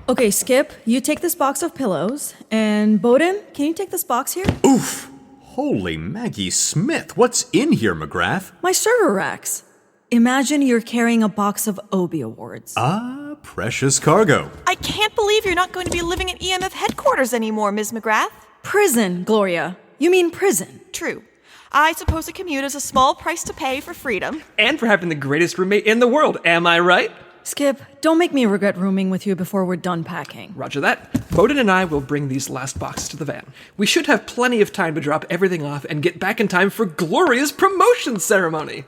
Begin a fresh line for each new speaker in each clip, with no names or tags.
Okay, Skip, you take this box of pillows, and Bowden, can you take this box here?
Oof! Holy Maggie Smith, what's in here, McGrath?
My server racks. Imagine you're carrying a box of Obie awards.
Ah, precious cargo.
I can't believe you're not going to be living at EMF headquarters anymore, Ms. McGrath.
Prison, Gloria. You mean prison.
True. I suppose a commute is a small price to pay for freedom.
And for having the greatest roommate in the world, am I right?
Skip, don't make me regret rooming with you before we're done packing.
Roger that. Bowden and I will bring these last boxes to the van. We should have plenty of time to drop everything off and get back in time for Gloria's promotion ceremony.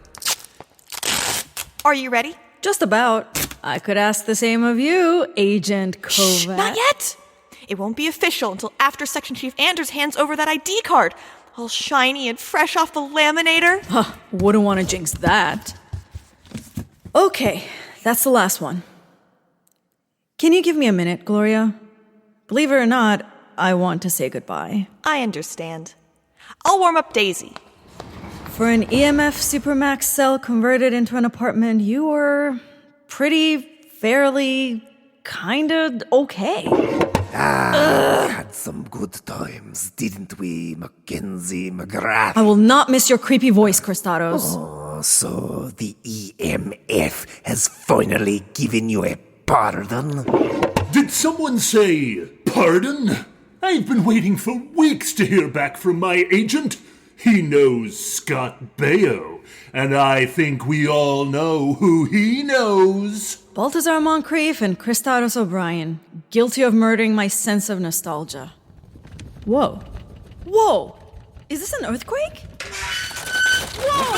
Are you ready?
Just about. I could ask the same of you, Agent Kovak.
Shh, not yet! It won't be official until after Section Chief Anders hands over that ID card. All shiny and fresh off the laminator.
Wouldn't want to jinx that. Okay, that's the last one. Can you give me a minute, Gloria? Believe it or not, I want to say goodbye.
I understand. I'll warm up Daisy.
For an EMF Supermax cell converted into an apartment, you were fairly, kinda okay.
We had some good times, didn't we, Mackenzie, McGrath?
I will not miss your creepy voice, Kristatos.
Oh, so the EMF has finally given you a pardon?
Did someone say pardon? I've been waiting for weeks to hear back from my agent. He knows Scott Baio, and I think we all know who he knows.
Balthazar Montcrief and Kristatos O'Brien, guilty of murdering my sense of nostalgia. Whoa. Whoa! Is this an earthquake? Whoa!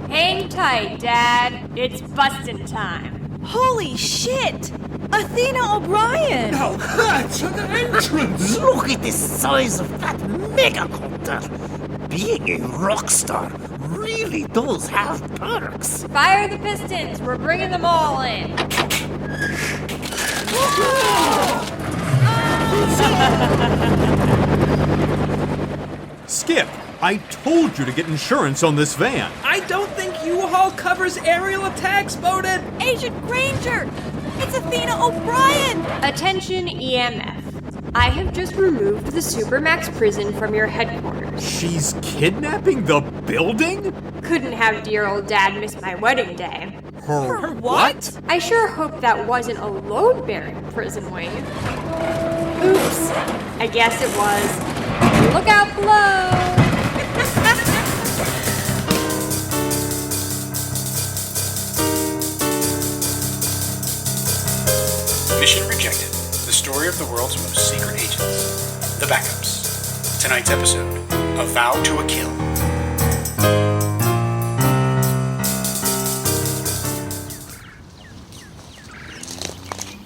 Hang tight, Dad. It's bustin' time.
Holy shit! Athena O'Brien!
Now that's an entrance!
Look at the size of that megacopter! Being a rock star really does have perks.
Fire the pistons. We're bringing them all in.
Skip, I told you to get insurance on this van.
I don't think U-Haul covers aerial attacks, Bowden!
Agent Granger! It's Athena O'Brien!
Attention EMF. I have just removed the Supermax prison from your headquarters.
She's kidnapping the building?
Couldn't have dear old Dad miss my wedding day.
Her
what?
I sure hope that wasn't a load-bearing prison wing. Oops. I guess it was. Look out below!
Mission rejected. The story of the world's most secret agents. The backups. Tonight's episode, A Vow to a Kill.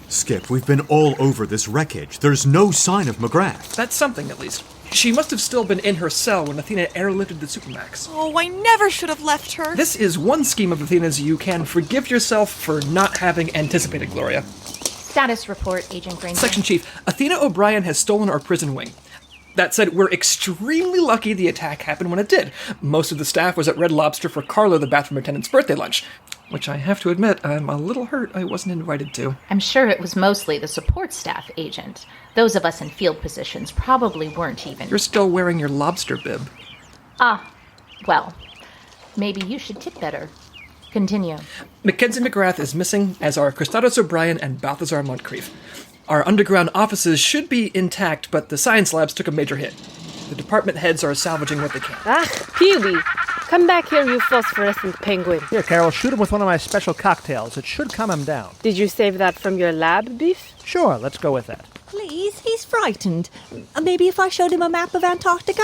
Skip, we've been all over this wreckage. There's no sign of McGrath.
That's something, at least. She must have still been in her cell when Athena airlifted the Supermax.
Oh, I never should have left her.
This is one scheme of Athena's you can forgive yourself for not having anticipated, Gloria.
Status report, Agent Granger.
Section Chief, Athena O'Brien has stolen our prison wing. That said, we're extremely lucky the attack happened when it did. Most of the staff was at Red Lobster for Carlo, the bathroom attendant's birthday lunch, which I have to admit, I'm a little hurt I wasn't invited to.
I'm sure it was mostly the support staff, Agent. Those of us in field positions probably weren't even.
You're still wearing your lobster bib.
Well, maybe you should tip better. Continue.
Mackenzie McGrath is missing, as are Kristatos O'Brien and Balthazar Montcrief. Our underground offices should be intact, but the science labs took a major hit. The department heads are salvaging what they can.
Pee-wee! Come back here, you phosphorescent penguin.
Here, Carol, shoot him with one of my special cocktails. It should calm him down.
Did you save that from your lab, Beef?
Sure, let's go with that.
Please, he's frightened. Maybe if I showed him a map of Antarctica?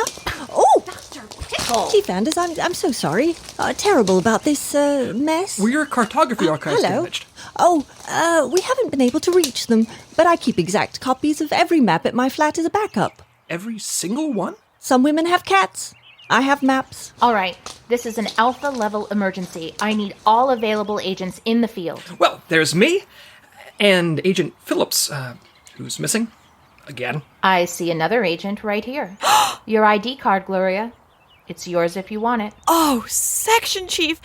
Oh!
Dr. Pickle!
Chief Anders, I'm so sorry. Terrible about this, mess.
Were your cartography archives
hello.
damaged?
Oh, we haven't been able to reach them, but I keep exact copies of every map at my flat as a backup.
Every single one?
Some women have cats. I have maps.
All right, this is an alpha-level emergency. I need all available agents in the field.
Well, there's me, and Agent Phillips, who's missing. Again.
I see another agent right here. Your ID card, Gloria. It's yours if you want it.
Oh, Section Chief!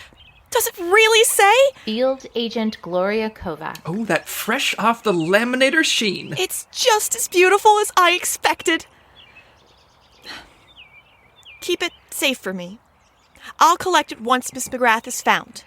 Does it really say?
Field Agent Gloria Kovak.
Oh, that fresh off the laminator sheen.
It's just as beautiful as I expected. Keep it safe for me. I'll collect it once Miss McGrath is found.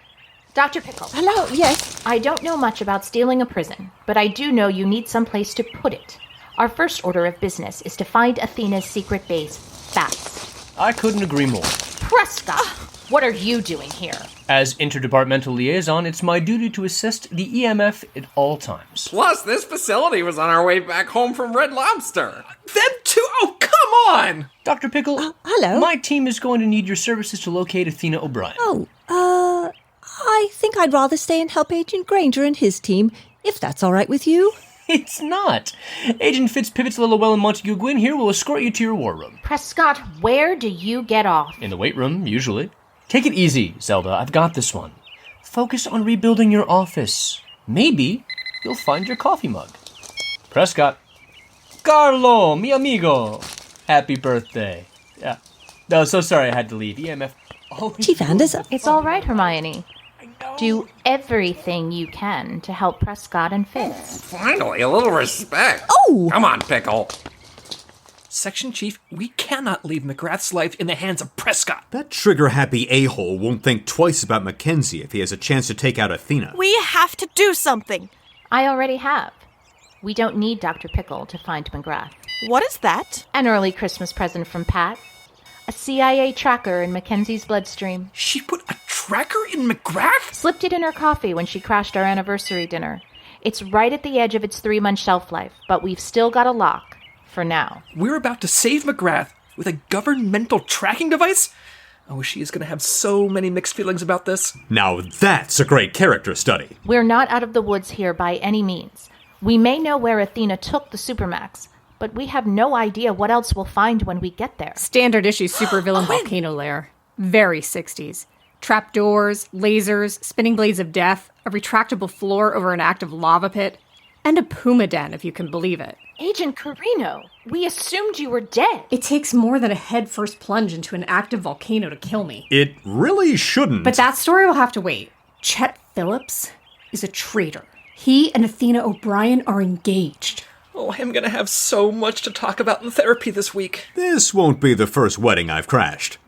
Dr. Pickle.
Hello, yes.
I don't know much about stealing a prison, but I do know you need some place to put it. Our first order of business is to find Athena's secret base fast.
I couldn't agree more.
Prescott, what are you doing here?
As interdepartmental liaison, it's my duty to assist the EMF at all times.
Plus, this facility was on our way back home from Red Lobster.
Them too? Oh, come on!
Dr. Pickle,
hello.
My team is going to need your services to locate Athena O'Brien.
I think I'd rather stay and help Agent Granger and his team, if that's all right with you.
It's not. Agent Fitz, Pivots, Lillowell, and Montague Gwyn here will escort you to your war room.
Prescott, where do you get off?
In the weight room, usually. Take it easy, Zelda. I've got this one. Focus on rebuilding your office. Maybe you'll find your coffee mug. Prescott. Carlo, mi amigo. Happy birthday. Yeah. No, so sorry I had to leave. EMF.
Chief Anders.
It's all right, Hermione. Do everything you can to help Prescott and Fitz.
Finally, a little respect.
Oh!
Come on, Pickle.
Section Chief, we cannot leave McGrath's life in the hands of Prescott.
That trigger-happy a-hole won't think twice about Mackenzie if he has a chance to take out Athena.
We have to do something.
I already have. We don't need Dr. Pickle to find McGrath.
What is that?
An early Christmas present from Pat. A CIA tracker in Mackenzie's bloodstream.
She put a tracker in McGrath?
Slipped it in her coffee when she crashed our anniversary dinner. It's right at the edge of its 3-month shelf life, but we've still got a lock. For now.
We're about to save McGrath with a governmental tracking device? Oh, she is going to have so many mixed feelings about this.
Now that's a great character study.
We're not out of the woods here by any means. We may know where Athena took the Supermax, but we have no idea what else we'll find when we get there.
Standard issue supervillain volcano lair. Very 60s. Trapdoors, lasers, spinning blades of death, a retractable floor over an active lava pit, and a puma den, if you can believe it.
Agent Corrino, we assumed you were dead.
It takes more than a head-first plunge into an active volcano to kill me.
It really shouldn't.
But that story will have to wait. Chet Phillips is a traitor. He and Athena O'Brien are engaged.
Oh, I'm going to have so much to talk about in therapy this week.
This won't be the first wedding I've crashed.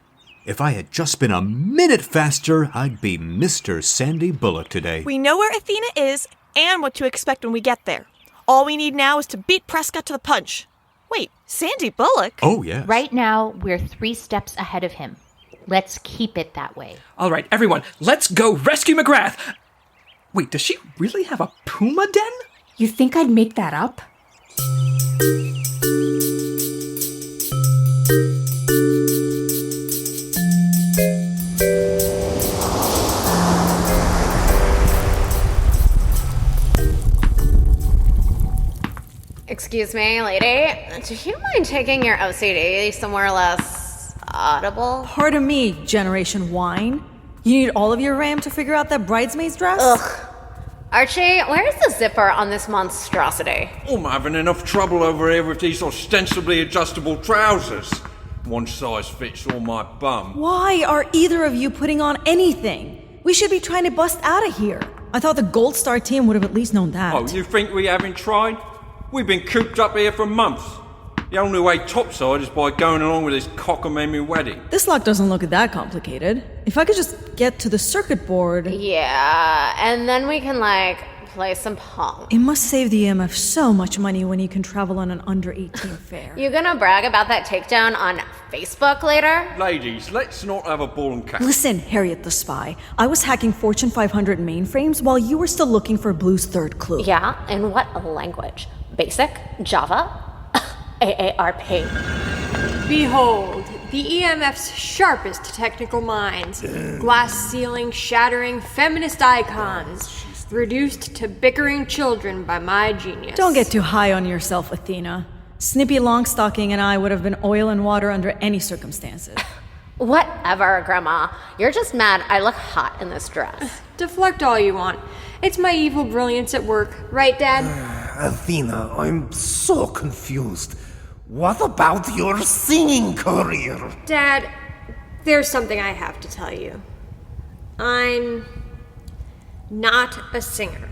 If I had just been a minute faster, I'd be Mr. Sandy Bullock today.
We know where Athena is and what to expect when we get there. All we need now is to beat Prescott to the punch. Wait, Sandy Bullock?
Oh, yes.
Right now, we're 3 steps ahead of him. Let's keep it that way.
All right, everyone, let's go rescue McGrath. Wait, does she really have a puma den?
You think I'd make that up?
Excuse me, lady. Do you mind taking your OCD somewhere less audible?
Pardon me, Generation Wine. You need all of your RAM to figure out that bridesmaid's dress?
Ugh. Archie, where's the zipper on this monstrosity?
I'm having enough trouble over here with these ostensibly adjustable trousers. One size fits all my bum.
Why are either of you putting on anything? We should be trying to bust out of here. I thought the Gold Star team would have at least known that.
Oh, you think we haven't tried? We've been cooped up here for months. The only way topside is by going along with this cockamamie wedding.
This lock doesn't look that complicated. If I could just get to the circuit board...
Yeah, and then we can, play some Pong.
It must save the EMF so much money when you can travel on an under-18 fare.
You gonna brag about that takedown on Facebook later?
Ladies, let's not have a ball and cat.
Listen, Harriet the Spy. I was hacking Fortune 500 mainframes while you were still looking for Blue's third clue.
Yeah, in what language? Basic? Java? AARP.
Behold, the EMF's sharpest technical minds. Glass ceiling shattering feminist icons. Reduced to bickering children by my genius.
Don't get too high on yourself, Athena. Snippy Longstocking and I would have been oil and water under any circumstances.
Whatever, Grandma. You're just mad I look hot in this dress.
Deflect all you want. It's my evil brilliance at work. Right, Dad?
Athena, I'm so confused. What about your singing career?
Dad, there's something I have to tell you. I'm not a singer.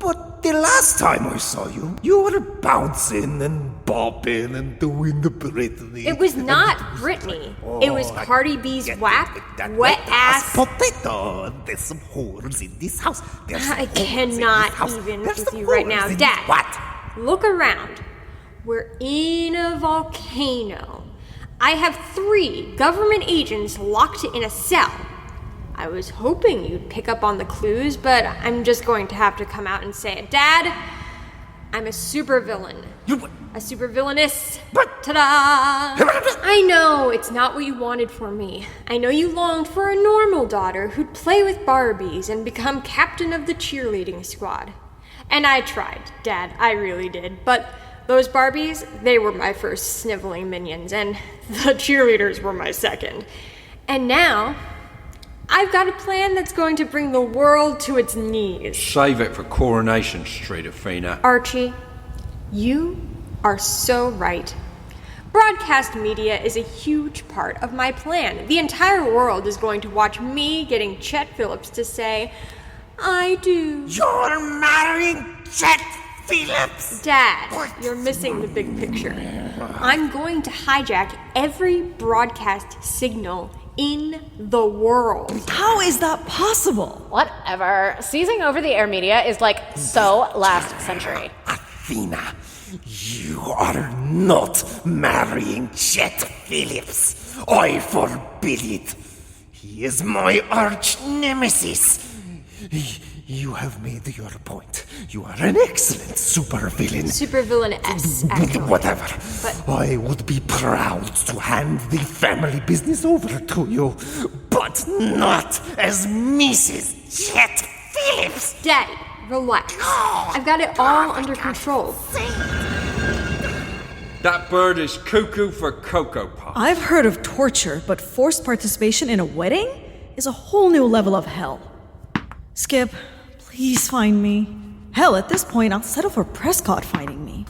But the last time I saw you, you were bouncing and bopping and doing the Britney.
It was not Britney. It was Cardi B's whack, wet-ass...
potato. There's some whores in this house.
I cannot even with you right now. Dad,
what?
Look around. We're in a volcano. I have 3 government agents locked in a cell. I was hoping you'd pick up on the clues, but I'm just going to have to come out and say it. Dad, I'm a supervillain. A supervillainess. Ta-da! I know it's not what you wanted for me. I know you longed for a normal daughter who'd play with Barbies and become captain of the cheerleading squad. And I tried, Dad, I really did. But those Barbies, they were my first sniveling minions, and the cheerleaders were my second. And now, I've got a plan that's going to bring the world to its knees.
Save it for Coronation Street, Athena.
Archie, you are so right. Broadcast media is a huge part of my plan. The entire world is going to watch me getting Chet Phillips to say, I do.
You're marrying Chet Phillips!
Dad, you're missing the big picture. I'm going to hijack every broadcast signal in the world.
How is that possible?
Whatever. Seizing over the air media is like so last century.
Athena, you are not marrying Chet Phillips. I forbid it. He is my arch nemesis. You have made your point. You are an excellent supervillain.
Supervillainess, actually.
Whatever.
But
I would be proud to hand the family business over to you, but not as Mrs. Chet Phillips.
Daddy, relax. I've got it all under control.
That bird is cuckoo for Cocoa Puffs.
I've heard of torture, but forced participation in a wedding is a whole new level of hell. Skip, please find me. Hell, at this point, I'll settle for Prescott finding me.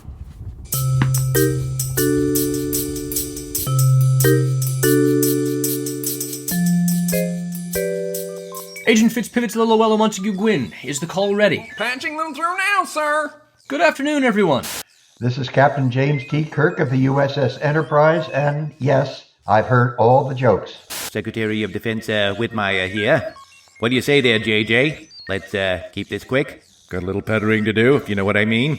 Agent Fitzpivot Lilloello Montague Gwyn, is the call ready?
Patching them through now, sir.
Good afternoon, everyone.
This is Captain James T. Kirk of the USS Enterprise, and yes, I've heard all the jokes.
Secretary of Defense Whitmire here. What do you say there, JJ? Let's keep this quick. Got a little pettering to do, if you know what I mean.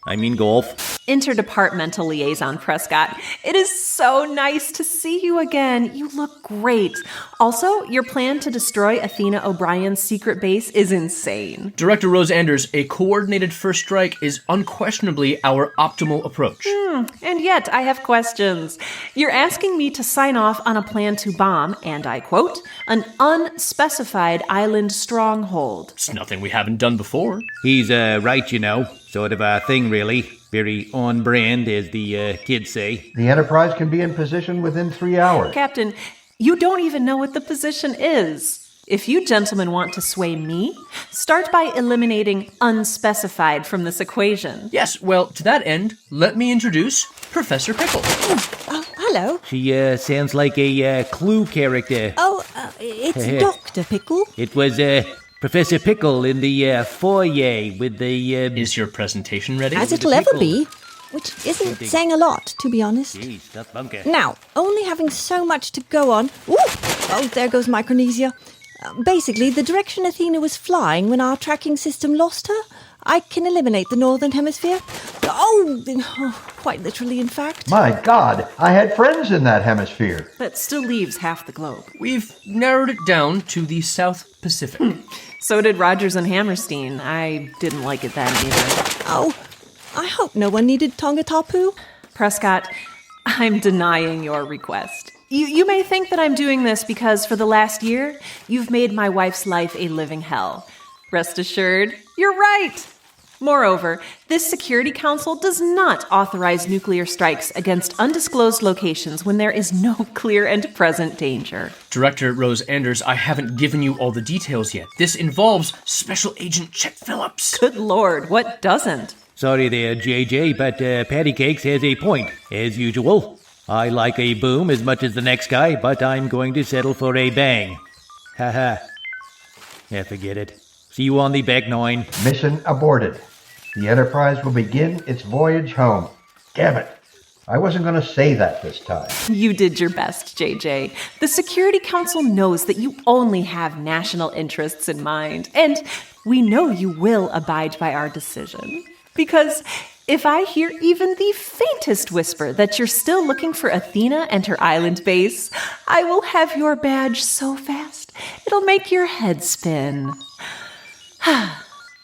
I mean golf.
Interdepartmental Liaison Prescott. It is so nice to see you again. You look great. Also, your plan to destroy Athena O'Brien's secret base is insane.
Director Rose Anders, a coordinated first strike is unquestionably our optimal approach.
And yet, I have questions. You're asking me to sign off on a plan to bomb, and I quote, an unspecified island stronghold.
It's nothing we haven't done before.
He's right, you know. Sort of a thing, really. Very on brand, as the kids say.
The Enterprise can be in position within 3 hours.
Captain, you don't even know what the position is. If you gentlemen want to sway me, start by eliminating unspecified from this equation.
Yes, well, to that end, let me introduce Professor Pickle.
Hello.
She sounds like a Clue character.
It's Dr. Pickle.
It was Professor Pickle in the foyer with the...
Is your presentation ready?
As it'll ever be. Which isn't saying a lot, to be honest.
Jeez, that's bunker.
Now, only having so much to go on... Ooh! Oh, there goes Micronesia. Basically, the direction Athena was flying when our tracking system lost her, I can eliminate the northern hemisphere. Quite literally, in fact.
My God, I had friends in that hemisphere.
But still leaves half the globe.
We've narrowed it down to the South Pacific.
So did Rogers and Hammerstein. I didn't like it then either.
Oh, I hope no one needed Tongatapu.
Prescott, I'm denying your request. You may think that I'm doing this because for the last year, you've made my wife's life a living hell. Rest assured, you're right. Moreover, this Security Council does not authorize nuclear strikes against undisclosed locations when there is no clear and present danger.
Director Rose Anders, I haven't given you all the details yet. This involves Special Agent Chet Phillips.
Good Lord, what doesn't?
Sorry there, JJ, but Patty Cakes has a point, as usual. I like a boom as much as the next guy, but I'm going to settle for a bang. Haha. Yeah, forget it. See you on the back 9.
Mission aborted. The Enterprise will begin its voyage home. Damn it. I wasn't going to say that this time.
You did your best, JJ. The Security Council knows that you only have national interests in mind, and we know you will abide by our decision. Because if I hear even the faintest whisper that you're still looking for Athena and her island base, I will have your badge so fast it'll make your head spin.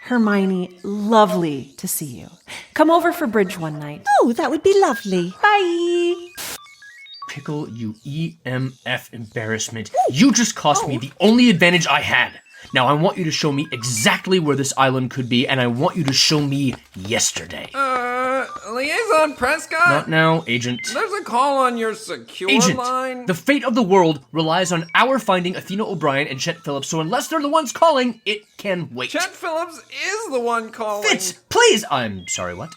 Hermione, lovely to see you. Come over for bridge one night.
Oh, that would be lovely.
Bye!
Pickle, you EMF embarrassment. You just cost me the only advantage I had. Now I want you to show me exactly where this island could be, and I want you to show me yesterday.
Liaison Prescott?
Not now, Agent.
There's a call on your secure
Agent,
line.
the fate of the world relies on our finding Athena O'Brien and Chet Phillips, so unless they're the ones calling, it can wait.
Chet Phillips is the one calling.
Fitz, please! I'm sorry, what?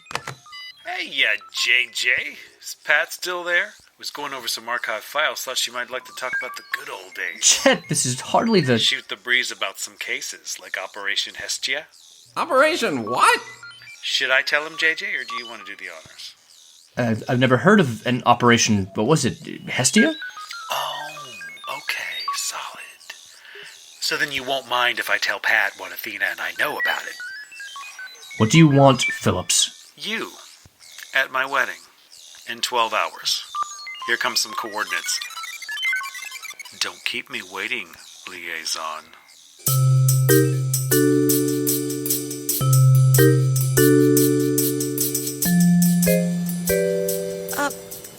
Hey, JJ. Is Pat still there? Was going over some archive files. Thought she might like to talk about the good old days.
Chet, this is hardly the...
Shoot the breeze about some cases, like Operation Hestia.
Operation what?
Should I tell him, JJ, or do you want to do the honors?
I've never heard of an operation, what was it, Hestia?
Oh, okay, solid. So then you won't mind if I tell Pat what Athena and I know about it.
What do you want, Phillips?
You, at my wedding, in 12 hours. Here come some coordinates. Don't keep me waiting, liaison.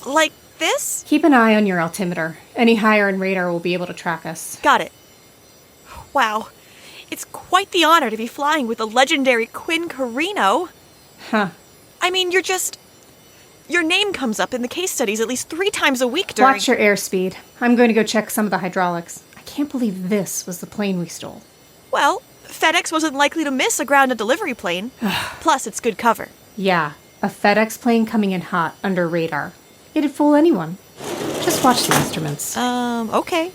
Like this?
Keep an eye on your altimeter. Any higher in radar will be able to track us.
Got it. Wow. It's quite the honor to be flying with the legendary Quinn Corrino.
Huh.
I mean, your name comes up in the case studies at least 3 times a week during...
Watch your airspeed. I'm going to go check some of the hydraulics. I can't believe this was the plane we stole.
Well, FedEx wasn't likely to miss a grounded delivery plane. Plus, it's good cover.
Yeah, a FedEx plane coming in hot under radar. It'd fool anyone. Just watch the instruments.
Okay.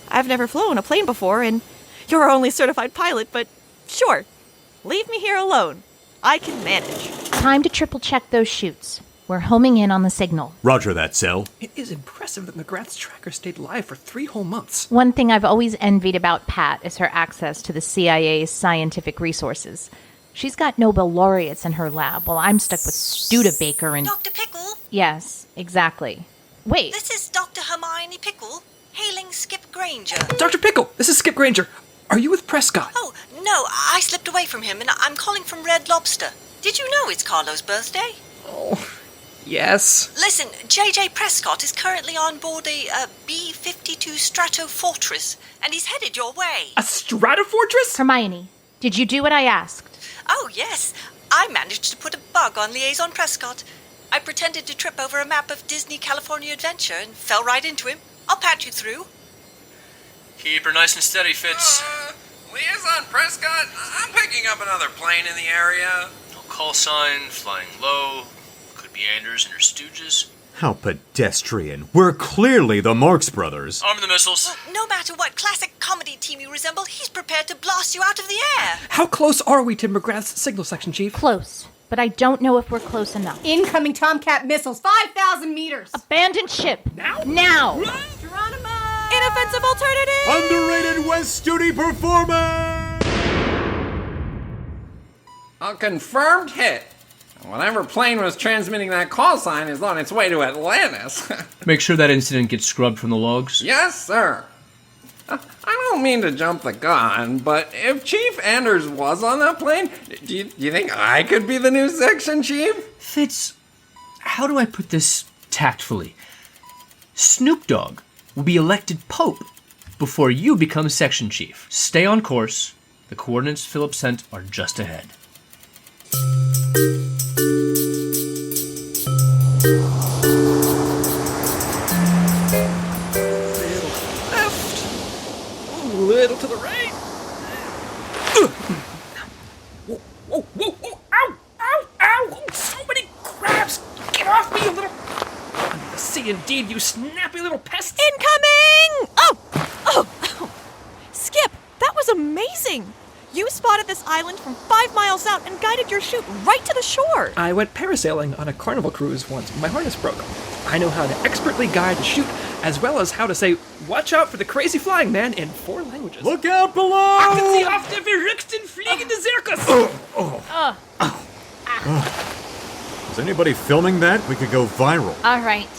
I've never flown a plane before, and you're our only certified pilot, but sure. Leave me here alone. I can manage.
Time to triple check those chutes. We're homing in on the signal.
Roger that, Cell.
It is impressive that McGrath's tracker stayed live for 3 whole months.
One thing I've always envied about Pat is her access to the CIA's scientific resources. She's got Nobel laureates in her lab, while I'm stuck with Studebaker and...
Dr. Pickle?
Yes, exactly. Wait.
This is Dr. Hermione Pickle, hailing Skip Granger.
Dr. Pickle, this is Skip Granger. Are you with Prescott?
Oh, no, I slipped away from him, and I'm calling from Red Lobster. Did you know it's Carlo's birthday?
Oh, yes.
Listen, J.J. Prescott is currently on board a B-52 Stratofortress, and he's headed your way.
A Stratofortress?
Hermione, did you do what I asked?
Oh, yes. I managed to put a bug on Liaison Prescott. I pretended to trip over a map of Disney California Adventure and fell right into him. I'll patch you through.
Keep her nice and steady, Fitz.
Liaison Prescott, I'm picking up another plane in the area.
No call sign, flying low. Could be Anders and her stooges.
How pedestrian. We're clearly the Marx Brothers.
Arm the missiles.
No matter what classic comedy team you resemble, he's prepared to blast you out of the air.
How close are we to McGrath's signal section, Chief?
Close, but I don't know if we're close enough.
Incoming Tomcat missiles, 5,000 meters.
Abandon ship.
Now?
Geronimo!
Inoffensive alternative!
Underrated West Duty performance!
A confirmed hit. Whatever plane was transmitting that call sign is on its way to Atlantis.
Make sure that incident gets scrubbed from the logs.
Yes, sir. I don't mean to jump the gun, but if Chief Anders was on that plane, do you think I could be the new section chief?
Fitz, how do I put this tactfully? Snoop Dogg will be elected Pope before you become section chief. Stay on course. The coordinates Philip sent are just ahead.
Little to the right. Whoa, whoa, whoa, whoa. Ow, ow, ow. So many crabs. Get off me, you little... Under the sea indeed, you snappy little pests.
Incoming! Oh! Skip, that was amazing! sailing! You spotted this island from 5 miles out and guided your chute right to the shore!
I went parasailing on a carnival cruise once when my harness broke. I know how to expertly guide a chute, as well as how to say, "Watch out for the crazy flying man" in 4 languages.
Look out below!
Achten Sie auf der verrückten fliegende Zirkus!
Is anybody filming that? We could go viral.
All right.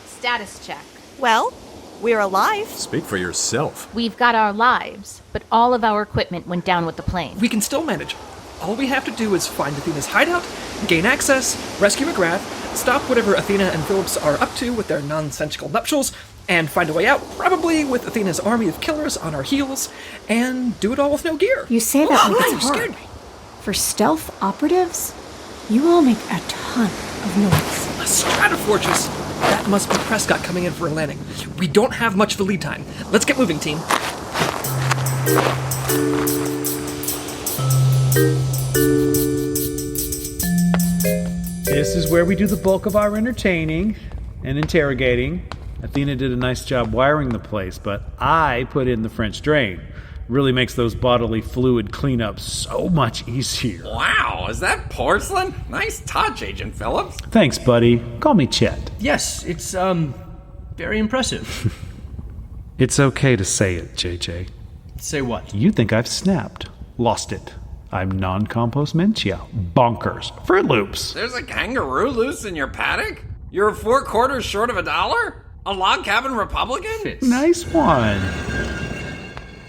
Status check.
Well, we're alive.
Speak for yourself.
We've got our lives, but all of our equipment went down with the plane.
We can still manage. All we have to do is find Athena's hideout, gain access, rescue McGrath, stop whatever Athena and Phillips are up to with their nonsensical nuptials, and find a way out, probably with Athena's army of killers on our heels, and do it all with no gear.
You say that like
You
it's
scared
hard.
me.
For stealth operatives, you all make a ton of noise.
A stratofortress. That must be Prescott coming in for a landing. We don't have much of a lead time. Let's get moving, team.
This is where we do the bulk of our entertaining and interrogating. Athena did a nice job wiring the place, but I put in the French drain. Really makes those bodily fluid cleanups so much easier.
Wow, is that porcelain? Nice touch, Agent Phillips.
Thanks, buddy. Call me Chet.
Yes, it's, very impressive.
It's okay to say it, JJ.
Say what?
You think I've snapped. Lost it. I'm non-compost mentia. Bonkers. Fruit Loops.
There's a kangaroo loose in your paddock? You're 4 quarters short of $1? A log cabin Republican?
Fitz.
Nice one.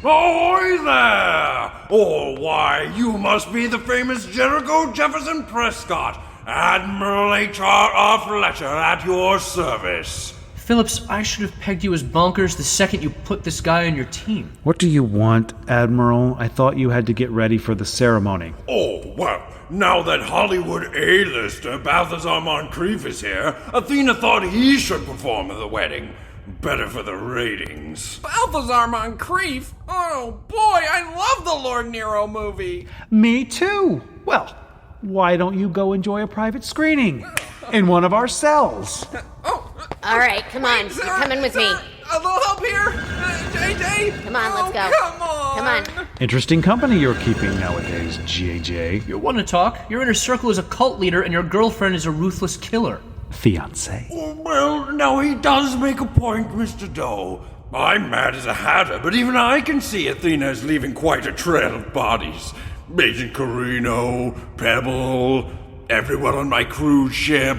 Ahoy there! Oh, why, you must be the famous Jericho Jefferson Prescott, Admiral H.R.R. Fletcher at your service.
Phillips, I should have pegged you as bonkers the second you put this guy on your team.
What do you want, Admiral? I thought you had to get ready for the ceremony.
Oh, well, now that Hollywood A-lister Balthazar Montcrief is here, Athena thought he should perform at the wedding. Better for the ratings.
Balthazar Montcrief? Oh boy, I love the Lord Nero movie.
Me too. Well, why don't you go enjoy a private screening in one of our cells?
All right, come on. You're coming with me.
A little help here? JJ?
Come on, let's go. Come on.
Interesting company you're keeping nowadays, JJ.
You want to talk? Your inner circle is a cult leader and your girlfriend is a ruthless killer.
Fiancé.
Well, now he does make a point, Mr. Doe. I'm mad as a hatter, but even I can see Athena is leaving quite a trail of bodies. Agent Corrino, Pebble, everyone on my cruise ship,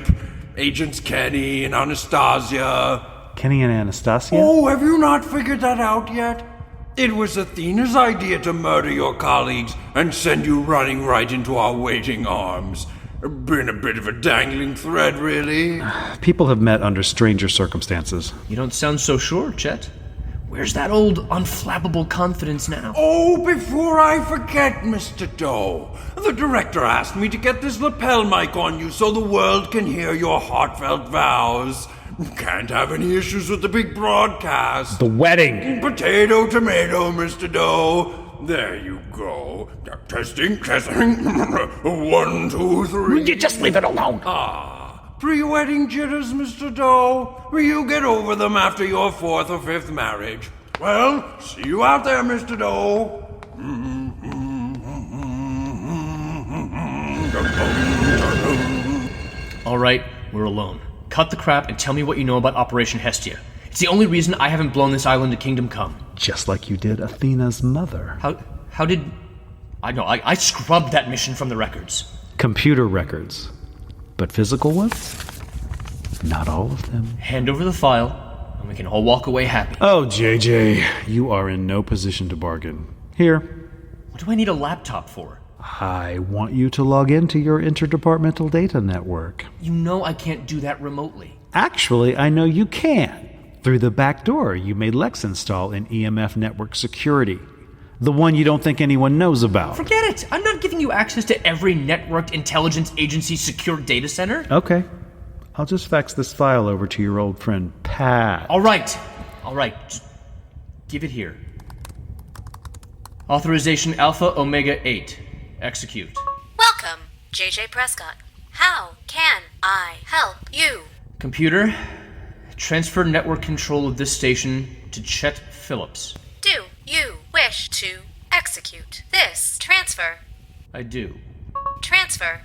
Agents Kenny and Anastasia.
Kenny and Anastasia?
Oh, have you not figured that out yet? It was Athena's idea to murder your colleagues and send you running right into our waiting arms. Been a bit of a dangling thread, really.
People have met under stranger circumstances.
You don't sound so sure, Chet. Where's that old unflappable confidence now?
Oh, before I forget, Mr. Doe, the director asked me to get this lapel mic on you so the world can hear your heartfelt vows. Can't have any issues with the big broadcast.
The wedding.
Potato, tomato, Mr. Doe. There you go. Testing. 1, 2, 3.
You just leave it alone.
Pre-wedding jitters, Mr. Doe. Will you get over them after your 4th or 5th marriage? Well, see you out there, Mr. Doe.
All right, we're alone. Cut the crap and tell me what you know about Operation Hestia. It's the only reason I haven't blown this island to Kingdom Come.
Just like you did Athena's mother.
How did... I scrubbed that mission from the records.
Computer records. But physical ones? Not all of them.
Hand over the file, and we can all walk away happy.
Oh, JJ, you are in no position to bargain. Here.
What do I need a laptop for?
I want you to log into your interdepartmental data network.
You know I can't do that remotely.
Actually, I know you can. Through the back door you made Lex install in EMF Network Security. The one you don't think anyone knows about.
Forget it! I'm not giving you access to every networked intelligence agency secure data center.
Okay. I'll just fax this file over to your old friend, Pat.
All right. Just give it here. Authorization Alpha Omega 8. Execute.
Welcome, JJ Prescott. How can I help you?
Computer, transfer network control of this station to Chet Phillips.
Do you wish to execute this transfer.
I do.
Transfer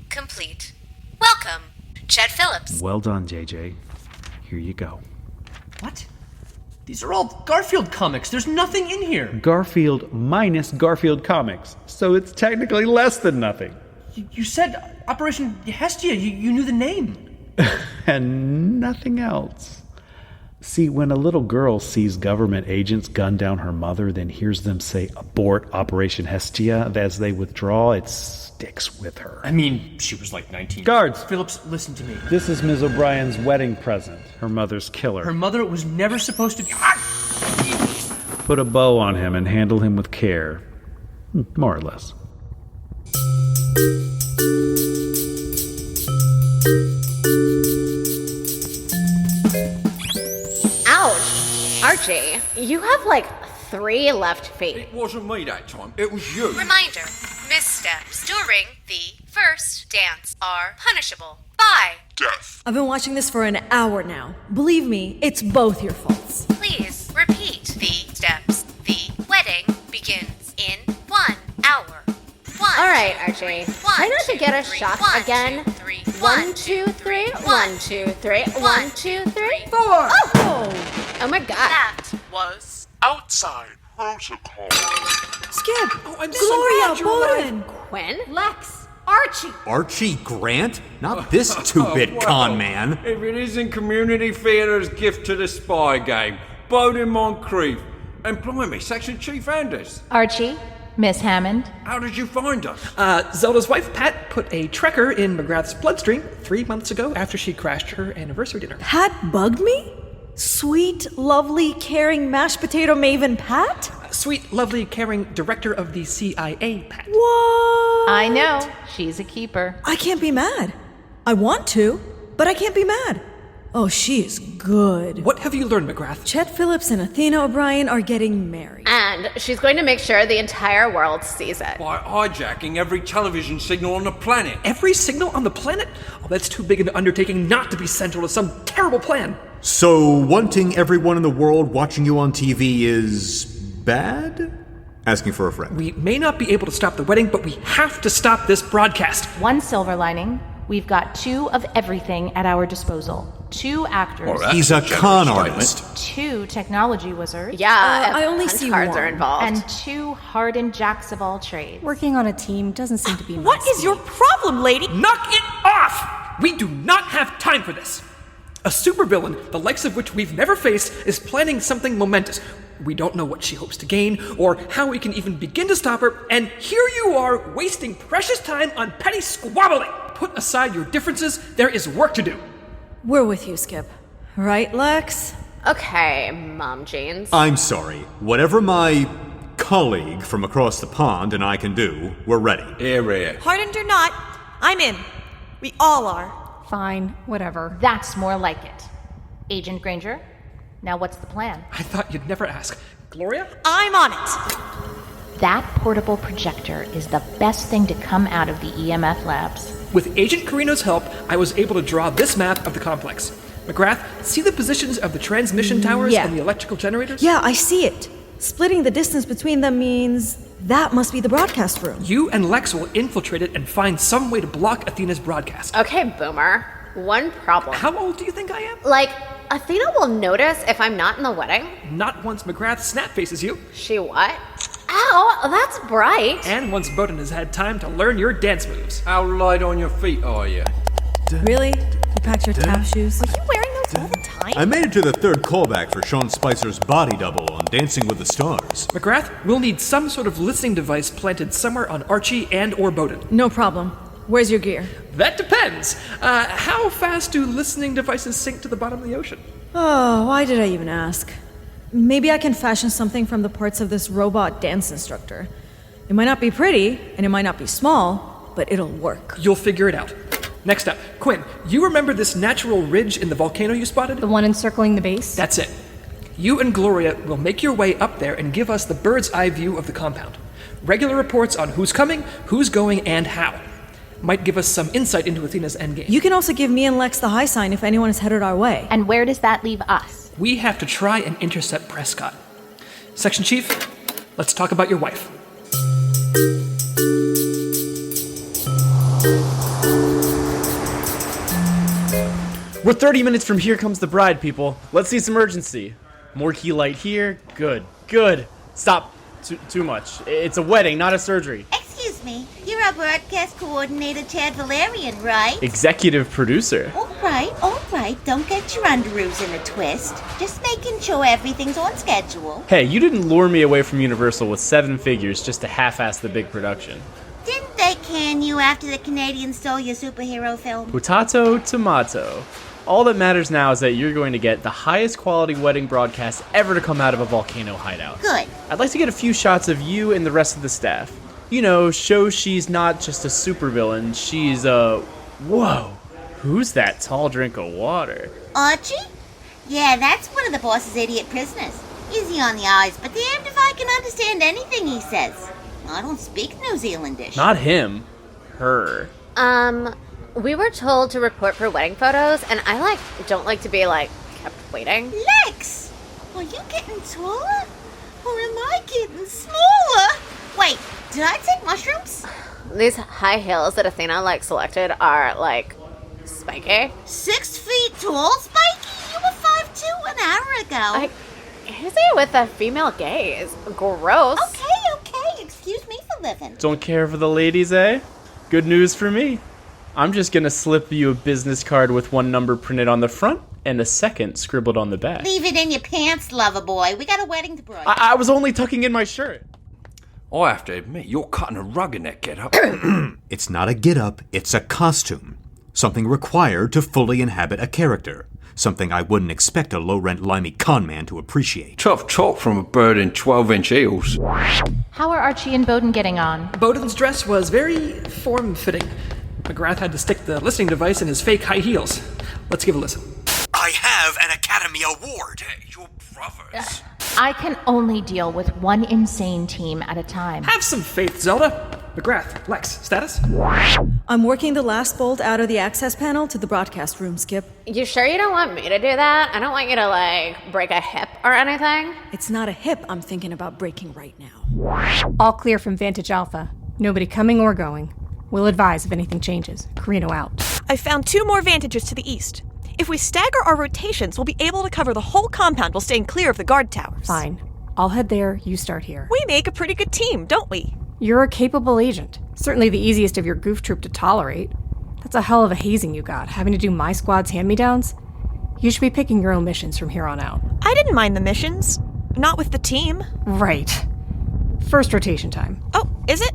complete. Welcome, Chet Phillips.
Well done, JJ. Here you go.
What? These are all Garfield comics. There's nothing in here.
Garfield minus Garfield comics, so it's technically less than nothing.
You said Operation Hestia. You knew the name.
And nothing else. See, when a little girl sees government agents gun down her mother, then hears them say abort Operation Hestia as they withdraw, it sticks with her.
I mean, she was like 19.
Guards!
Phillips, listen to me.
This is Ms. O'Brien's wedding present, her mother's killer.
Her mother was never supposed to...
Put a bow on him and handle him with care. More or less.
Ouch! Archie, you have like 3 left feet.
It wasn't me that time. It was you.
Reminder, missteps during the first dance are punishable by
Death. I've been watching this for an hour now. Believe me, it's both your faults.
Please repeat the steps. The wedding begins in 1 hour.
All right, Archie. Try not to get us shocked again. 1, 2, 3. 1, 2, 3. 1, 2, 3. 4. Oh my God.
That
was outside protocol.
Skip.
Oh, I'm
Gloria, Bowden.
Quinn.
Lex. Archie.
Archie Grant? Not this two-bit
well,
con man.
If it isn't Community Theatre's gift to the spy game, Bowden Montcrief, and blimey, Section Chief Anders.
Archie, Miss Hammond.
How did you find us?
Zelda's wife, Pat, put a tracker in McGrath's bloodstream 3 months ago after she crashed her anniversary dinner.
Pat bugged me? Sweet, lovely, caring, mashed potato maven Pat?
Sweet, lovely, caring director of the CIA, Pat.
What?
I know. She's a keeper.
I can't be mad. I want to, but I can't be mad. Oh, she is good.
What have you learned, McGrath?
Chet Phillips and Athena O'Brien are getting married.
And she's going to make sure the entire world sees it.
By hijacking every television signal on the planet.
Every signal on the planet? Oh, that's too big an undertaking not to be central to some terrible plan.
So, wanting everyone in the world watching you on TV is bad? Asking for a friend.
We may not be able to stop the wedding, but we have to stop this broadcast.
One silver lining. We've got 2 of everything at our disposal. 2 actors.
Well, he's a con artist.
2 technology wizards.
Yeah,
I only see
cards
one.
are involved.
And 2 hardened jacks of all trades.
Working on a team doesn't seem to be my
What is your problem, lady?
Knock it off! We do not have time for this. A supervillain, the likes of which we've never faced, is planning something momentous. We don't know what she hopes to gain, or how we can even begin to stop her, and here you are, wasting precious time on petty squabbling. Put aside your differences, there is work to do.
We're with you, Skip. Right, Lex?
Okay, Mom Jeans.
I'm sorry. Whatever my colleague from across the pond and I can do, we're ready.
Here.
Hardened or not, I'm in. We all are.
Fine, whatever.
That's more like it. Agent Granger, now what's the plan?
I thought you'd never ask. Gloria?
I'm on it.
That portable projector is the best thing to come out of the EMF labs.
With Agent Corrino's help, I was able to draw this map of the complex. McGrath, see the positions of the transmission towers and the electrical generators?
Yeah, I see it. Splitting the distance between them means that must be the broadcast room.
You and Lex will infiltrate it and find some way to block Athena's broadcast.
Okay, Boomer. One problem.
How old do you think I am?
Like, Athena will notice if I'm not in the wedding?
Not once McGrath snap faces you.
She what? Ow, that's bright.
And once Bowden has had time to learn your dance moves.
How light on your feet are you?
Really? You packed your tap shoes?
Are you wearing those all the time?
I made it to the 3rd callback for Sean Spicer's body double on Dancing with the Stars.
McGrath, we'll need some sort of listening device planted somewhere on Archie and or Bowden.
No problem. Where's your gear?
That depends. How fast do listening devices sink to the bottom of the ocean?
Oh, why did I even ask? Maybe I can fashion something from the parts of this robot dance instructor. It might not be pretty, and it might not be small, but it'll work.
You'll figure it out. Next up, Quinn, you remember this natural ridge in the volcano you spotted?
The one encircling the base?
That's it. You and Gloria will make your way up there and give us the bird's eye view of the compound. Regular reports on who's coming, who's going, and how. Might give us some insight into Athena's endgame.
You can also give me and Lex the high sign if anyone is headed our way.
And where does that leave us?
We have to try and intercept Prescott. Section Chief, let's talk about your wife.
We're 30 minutes from Here Comes the Bride, people. Let's see some urgency. More key light here. Good. Stop. Too much. It's a wedding, not a surgery.
Excuse me, you're our broadcast coordinator, Chad Valerian, right?
Executive producer.
All right. Don't get your underoos in a twist. Just making sure everything's on schedule.
Hey, you didn't lure me away from Universal with 7 figures just to half-ass the big production.
Didn't they can you after the Canadians stole your superhero film?
Potato, tomato. All that matters now is that you're going to get the highest quality wedding broadcast ever to come out of a volcano hideout.
Good.
I'd like to get a few shots of you and the rest of the staff. You know, show she's not just a supervillain, she's a... Whoa, who's that tall drink of water?
Archie? Yeah, that's one of the boss's idiot prisoners. Easy on the eyes, but damned if I can understand anything he says. I don't speak New Zealandish.
Not him. Her.
We were told to report for wedding photos, and I, don't like to be, kept waiting.
Lex! Are you getting taller? Or am I getting smaller? Wait, did I take mushrooms?
These high heels that Athena, selected are, spiky.
6 feet tall, Spiky? You were 5'2" an hour ago.
Who's here with a female gaze? Gross.
Okay. Excuse me for living.
Don't care for the ladies, eh? Good news for me. I'm just gonna slip you a business card with 1 number printed on the front and a 2nd scribbled on the back.
Leave it in your pants, lover boy. We got a wedding to broadcast.
I was only tucking in my shirt.
I have to admit, you're cutting a rug in that get-up.
It's not a get-up, it's a costume. Something required to fully inhabit a character. Something I wouldn't expect a low-rent limey conman to appreciate.
Tough talk from a bird in 12-inch heels.
How are Archie and Bowden getting on?
Bowden's dress was very form-fitting. McGrath had to stick the listening device in his fake high heels. Let's give a listen.
I have an Academy Award.
Your brothers.
I can only deal with one insane team at a time.
Have some faith, Zelda. McGrath, Lex, status?
I'm working the last bolt out of the access panel to the broadcast room, Skip.
You sure you don't want me to do that? I don't want you to, break a hip or anything.
It's not a hip I'm thinking about breaking right now.
All clear from Vantage Alpha. Nobody coming or going. We'll advise if anything changes. Corrino out.
I found 2 more vantages to the east. If we stagger our rotations, we'll be able to cover the whole compound while staying clear of the guard towers.
Fine. I'll head there, you start here.
We make a pretty good team, don't we?
You're a capable agent. Certainly the easiest of your goof troop to tolerate. That's a hell of a hazing you got, having to do my squad's hand-me-downs. You should be picking your own missions from here on out.
I didn't mind the missions. Not with the team.
Right. First rotation time.
Oh, is it?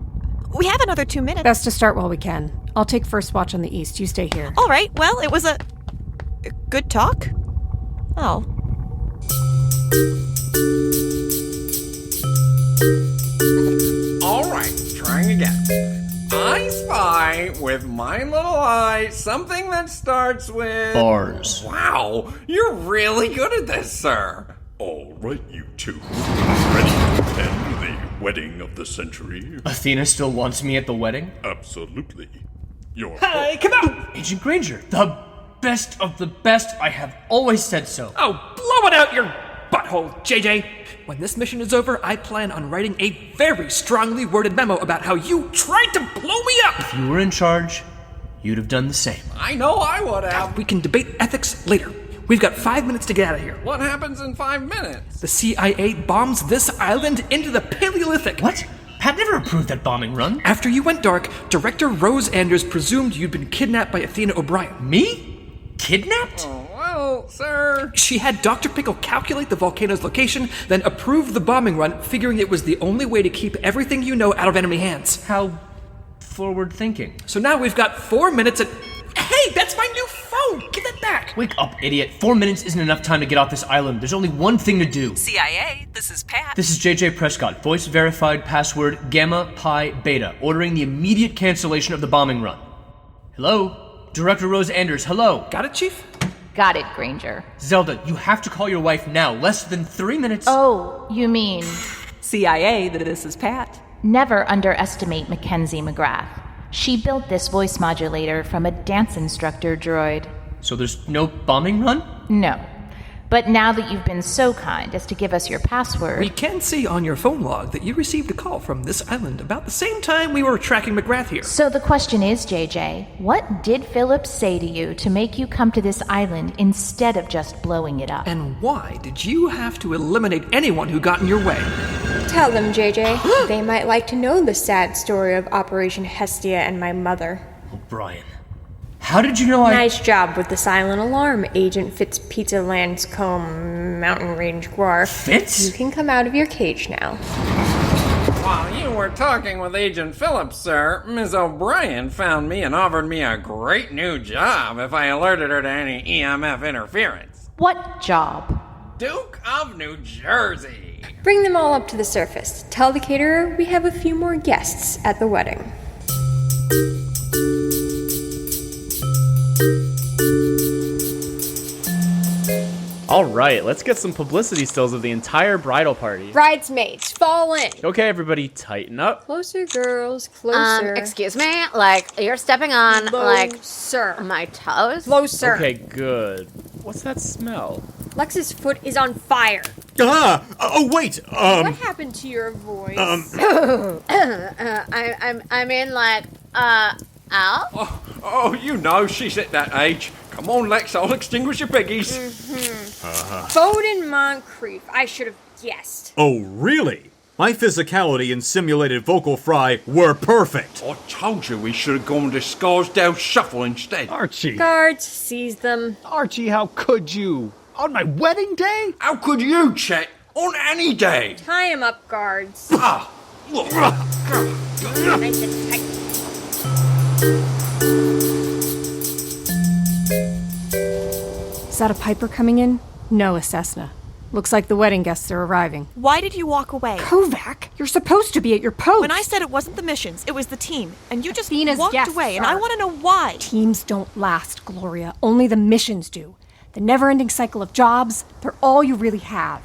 We have another 2 minutes.
Best to start while we can. I'll take first watch on the east. You stay here.
All right. Well, it was a good talk. Oh.
All right, trying again. I spy with my little eye something that starts with...
Bars.
Wow, you're really good at this, sir.
All right, you two. Ready to attend the wedding of the century?
Athena still wants me at the wedding?
Absolutely.
Hey, come out!
Agent Granger, the best of the best. I have always said so.
Oh, blow it out your butthole, JJ. When this mission is over, I plan on writing a very strongly worded memo about how you tried to blow me up!
If you were in charge, you'd have done the same.
I know I would have.
We can debate ethics later. We've got 5 minutes to get out of here.
What happens in 5 minutes?
The CIA bombs this island into the Paleolithic.
What? Pat never approved that bombing run.
After you went dark, Director Rose Anders presumed you'd been kidnapped by Athena O'Brien.
Me? Kidnapped?
Oh, well, sir.
She had Dr. Pickle calculate the volcano's location, then approve the bombing run, figuring it was the only way to keep everything you know out of enemy hands.
How forward-thinking.
So now we've got 4 minutes and... Hey, that's my new phone! Give that back!
Wake up, idiot. 4 minutes isn't enough time to get off this island. There's only one thing to do.
CIA, this is Pat.
This is JJ Prescott, voice verified, password Gamma Pi Beta, ordering the immediate cancellation of the bombing run. Hello? Director Rose Anders, hello?
Got it, Chief?
Got it, Granger.
Zelda, you have to call your wife now. Less than 3 minutes.
Oh, you mean...
CIA, this is Pat.
Never underestimate Mackenzie McGrath. She built this voice modulator from a dance instructor droid.
So there's no bombing run?
No. But now that you've been so kind as to give us your password...
We can see on your phone log that you received a call from this island about the same time we were tracking McGrath here.
So the question is, JJ, what did Phillips say to you to make you come to this island instead of just blowing it up?
And why did you have to eliminate anyone who got in your way?
Tell them, JJ. They might like to know the sad story of Operation Hestia and my mother.
O'Brien. How did you know
Nice job with the silent alarm, Agent Fitz Pizza Lanscombe Mountain Range Guar.
Fitz?
You can come out of your cage now.
While you were talking with Agent Phillips, sir, Ms. O'Brien found me and offered me a great new job if I alerted her to any EMF interference.
What job?
Duke of New Jersey.
Bring them all up to the surface. Tell the caterer we have a few more guests at the wedding.
All right, let's get some publicity stills of the entire bridal party.
Bridesmaids, fall in.
Okay, everybody, tighten up.
Closer, girls, closer.
Excuse me? Like, you're stepping on,
Closer.
my toes?
Closer.
Okay, good. What's that smell?
Lex's foot is on fire.
Oh, wait!
What happened to your voice?
I mean, like, ow?
Oh, you know she's at that age. Come on, Lex, I'll extinguish your piggies.
Bowden Montcrief. I should have guessed.
Oh, really? My physicality and simulated vocal fry were perfect.
I told you we should have gone to Scarsdale Shuffle instead.
Archie.
Guards, seize them.
Archie, how could you? On my wedding day?
How could you, Chet? On any day.
Tie him up, guards.
Ah!
Nice and tight.
Is that a Piper coming in? No, a Cessna. Looks like the wedding guests are arriving.
Why did you walk away?
Kovak, you're supposed to be at your post.
When I said it wasn't the missions, it was the team. And you just
Athena's
walked
guests
away, and
are-
I want to know why.
Teams don't last, Gloria. Only the missions do. The never-ending cycle of jobs, they're all you really have.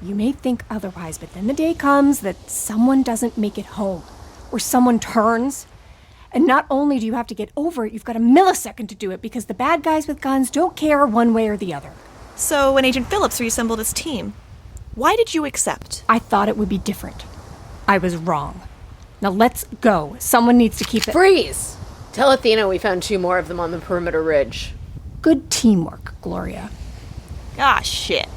You may think otherwise, but then the day comes that someone doesn't make it home, or someone turns. And not only do you have to get over it, you've got a millisecond to do it because the bad guys with guns don't care one way or the other.
So when Agent Phillips reassembled his team, why did you accept?
I thought it would be different. I was wrong. Now let's go. Someone needs to keep it.
Freeze! Tell Athena we found 2 more of them on the perimeter ridge.
Good teamwork, Gloria.
Ah, shit.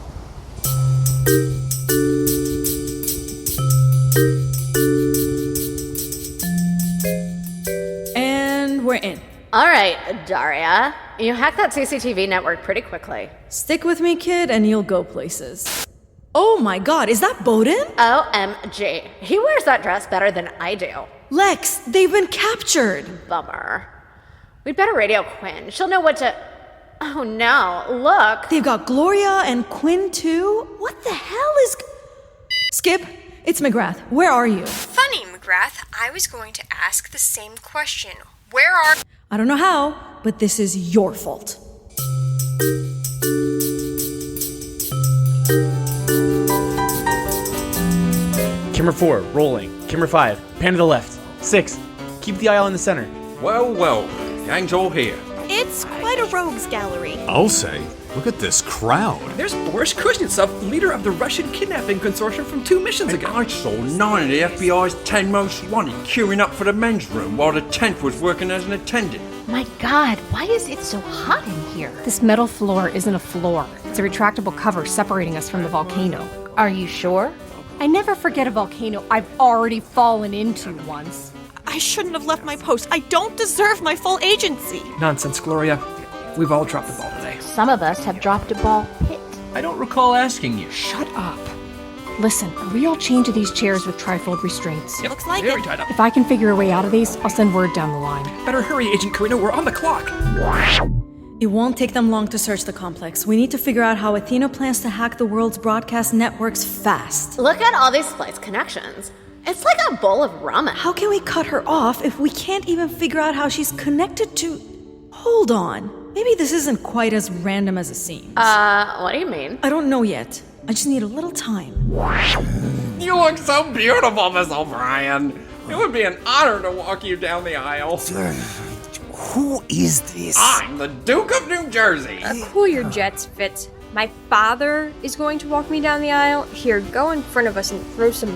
And we're in.
All right, Daria. You hacked that CCTV network pretty quickly.
Stick with me, kid, and you'll go places. Oh my god, is that Bowden?
OMG. He wears that dress better than I do.
Lex, they've been captured.
Bummer. We'd better radio Quinn. She'll know what to... Oh no, look.
They've got Gloria and Quinn too? What the hell is... Skip, it's McGrath. Where are you?
Funny, McGrath. I was going to ask the same question. Where are...
I don't know how, but this is your fault.
Camera 4, rolling. Camera 5, pan to the left. 6, keep the eye on the center.
Well, gang's all here.
It's quite a rogues gallery.
I'll say. Look at this crowd.
There's Boris Kuznetsov, leader of the Russian kidnapping consortium from 2 missions ago.
I saw 9 of the FBI's 10 most wanted queuing up for the men's room while the 10th was working as an attendant.
My god, why is it so hot in here?
This metal floor isn't a floor. It's a retractable cover separating us from the volcano.
Are you sure?
I never forget a volcano I've already fallen into once.
I shouldn't have left my post. I don't deserve my full agency.
Nonsense, Gloria. We've all dropped the ball today.
Some of us have dropped a ball pit.
I don't recall asking you.
Shut up. Listen, are we all chained to these chairs with trifold restraints?
Yep,
Looks like
very
it.
tied up.
If I can figure a way out of these, I'll send word down the line.
Better hurry, Agent Corrino. We're on the clock.
It won't take them long to search the complex. We need to figure out how Athena plans to hack the world's broadcast networks fast.
Look at all these splice connections. It's like a bowl of ramen.
How can we cut her off if we can't even figure out how she's connected to... Hold on. Maybe this isn't quite as random as it seems.
What do you mean?
I don't know yet. I just need a little time.
You look so beautiful, Miss O'Brien. It would be an honor to walk you down the aisle.
Who is this?
I'm the Duke of New Jersey.
Cool your jets, Fitz. My father is going to walk me down the aisle. Here, go in front of us and throw some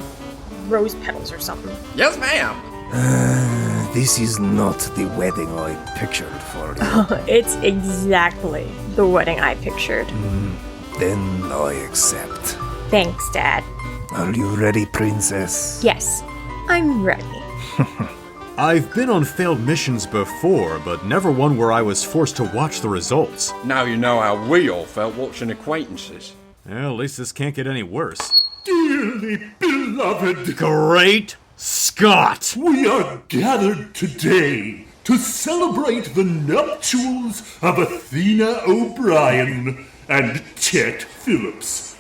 rose petals or something.
Yes, ma'am.
This is not the wedding I pictured for you.
It's exactly the wedding I pictured.
Then I accept.
Thanks, Dad.
Are you ready, Princess?
Yes, I'm ready.
I've been on failed missions before, but never one where I was forced to watch the results.
Now you know how we all felt watching Acquaintances.
Well, at least this can't get any worse.
Dearly beloved,
Great Scott!
we are gathered today to celebrate the nuptials of Athena O'Brien and Chet Phillips.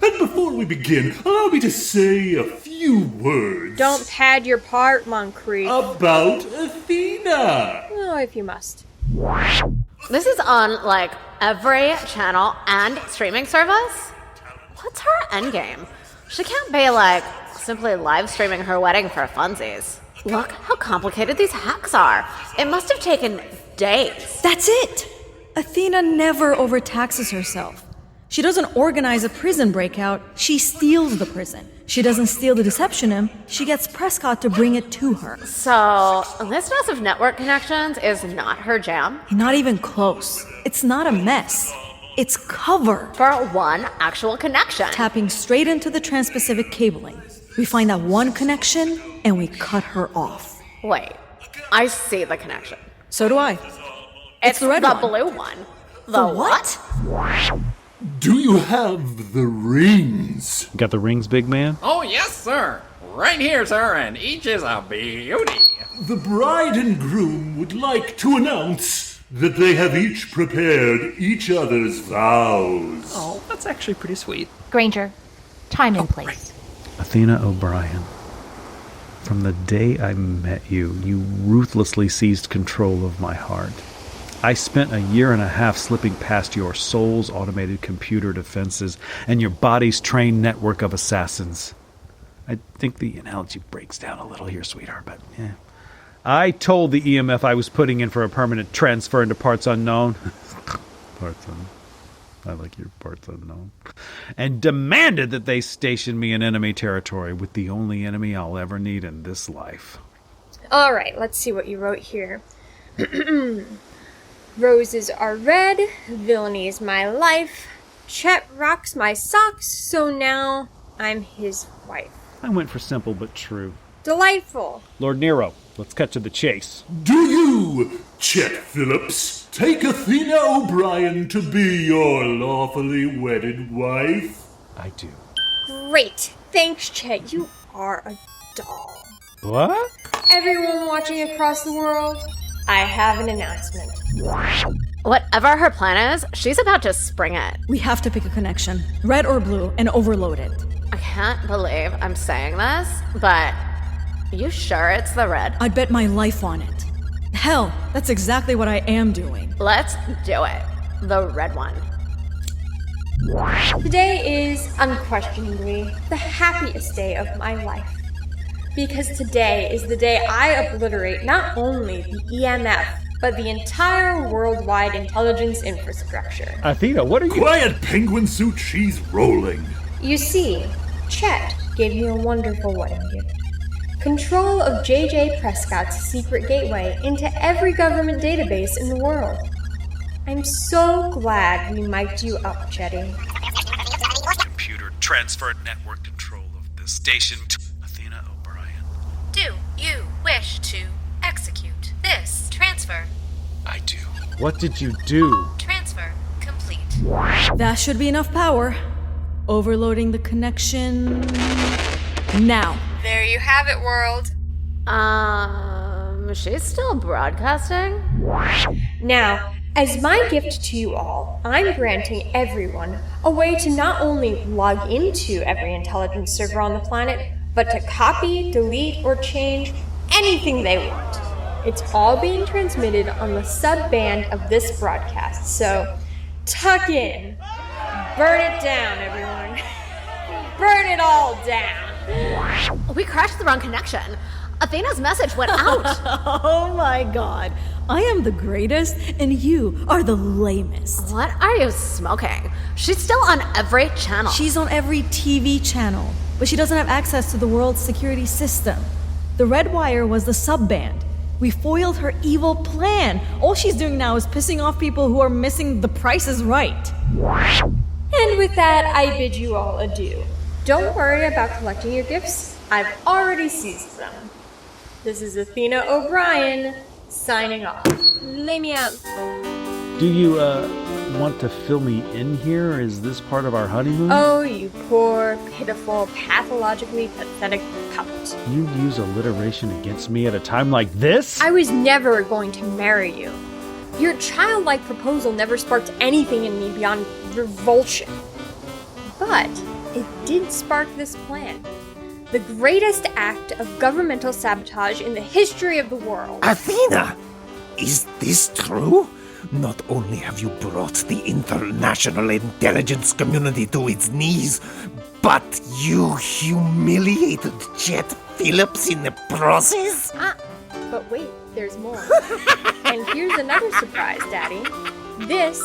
And before we begin, allow me to say a few words.
Don't pad your part, Montcrief.
About Athena.
Oh, if you must.
This is on, like, every channel and streaming service? What's her endgame? She can't be, like, simply live streaming her wedding for funsies. Look how complicated these hacks are. It must have taken days.
That's it! Athena never overtaxes herself. She doesn't organize a prison breakout, she steals the prison. She doesn't steal the Deceptionum, she gets Prescott to bring it to her.
So, this mess of network connections is not her jam?
Not even close. It's not a mess. It's cover.
For one actual connection.
Tapping straight into the Trans-Pacific cabling. We find that one connection, and we cut her off.
Wait, I see the connection.
So do I.
It's
the red
the
one.
blue one.
The what?
Do you have the rings?
Got the rings, big man?
Oh, yes, sir. Right here, sir, and each is a beauty.
The bride and groom would like to announce that they have each prepared each other's vows.
Oh, that's actually pretty sweet.
Granger, time and place.
Athena O'Brien. From the day I met you, you ruthlessly seized control of my heart. I spent a year and a half slipping past your soul's automated computer defenses and your body's trained network of assassins. I think the analogy breaks down a little here, sweetheart, but yeah. I told the EMF I was putting in for a permanent transfer into parts unknown. Parts unknown. I like your parts unknown. And demanded that they station me in enemy territory with the only enemy I'll ever need in this life.
All right, let's see what you wrote here. Roses are red, villainy is my life, Chet rocks my socks, so now I'm his wife.
I went for simple but true.
Delightful.
Lord Nero, let's cut to the chase.
Do you, Chet Phillips, take Athena O'Brien to be your lawfully wedded wife?
I do.
Great. Thanks, Chet. You are a doll.
What?
Everyone watching across the world, I have an announcement.
Whatever her plan is, she's about to spring it.
We have to pick a connection, red or blue, and overload it.
I can't believe I'm saying this, but you sure it's the red?
I'd bet my life on it. Hell, that's exactly what I am doing.
Let's do it. The red one.
Today is unquestionably the happiest day of my life. Because today is the day I obliterate not only the EMF, but the entire worldwide intelligence infrastructure.
Athena, what are you—
Quiet, penguin suit, she's rolling.
You see, Chet gave me a wonderful wedding gift. Control of J.J. Prescott's secret gateway into every government database in the world. I'm so glad we mic'd you up, Chetty.
Computer transfer network control of the station to Athena O'Brien.
Do you wish to execute this transfer?
I do. What did you do?
Transfer complete.
That should be enough power. Overloading the connection now.
There you have it, world.
She's still broadcasting?
Now, as my gift to you all, I'm granting everyone a way to not only log into every intelligence server on the planet, but to copy, delete, or change anything they want. It's all being transmitted on the sub-band of this broadcast, so tuck in. Burn it down, everyone. Burn it all down.
We crashed the wrong connection. Athena's message went out.
Oh my god. I am the greatest, and you are the lamest.
What are you smoking? She's still on every channel.
She's on every TV channel, but she doesn't have access to the world's security system. The Red Wire was the sub-band. We foiled her evil plan. All she's doing now is pissing off people who are missing The Price is Right.
And with that, I bid you all adieu. Don't worry about collecting your gifts. I've already seized them. This is Athena O'Brien, signing off. Lay me out.
Do you, want to fill me in here? Is this part of our honeymoon?
Oh, you poor, pitiful, pathologically pathetic puppet.
You'd use alliteration against me at a time like this?
I was never going to marry you. Your childlike proposal never sparked anything in me beyond revulsion. But it did spark this plan. The greatest act of governmental sabotage in the history of the world.
Athena! Is this true? Not only have you brought the international intelligence community to its knees, but you humiliated Chet Phillips in the process?
But wait, there's more. And here's another surprise, Daddy. This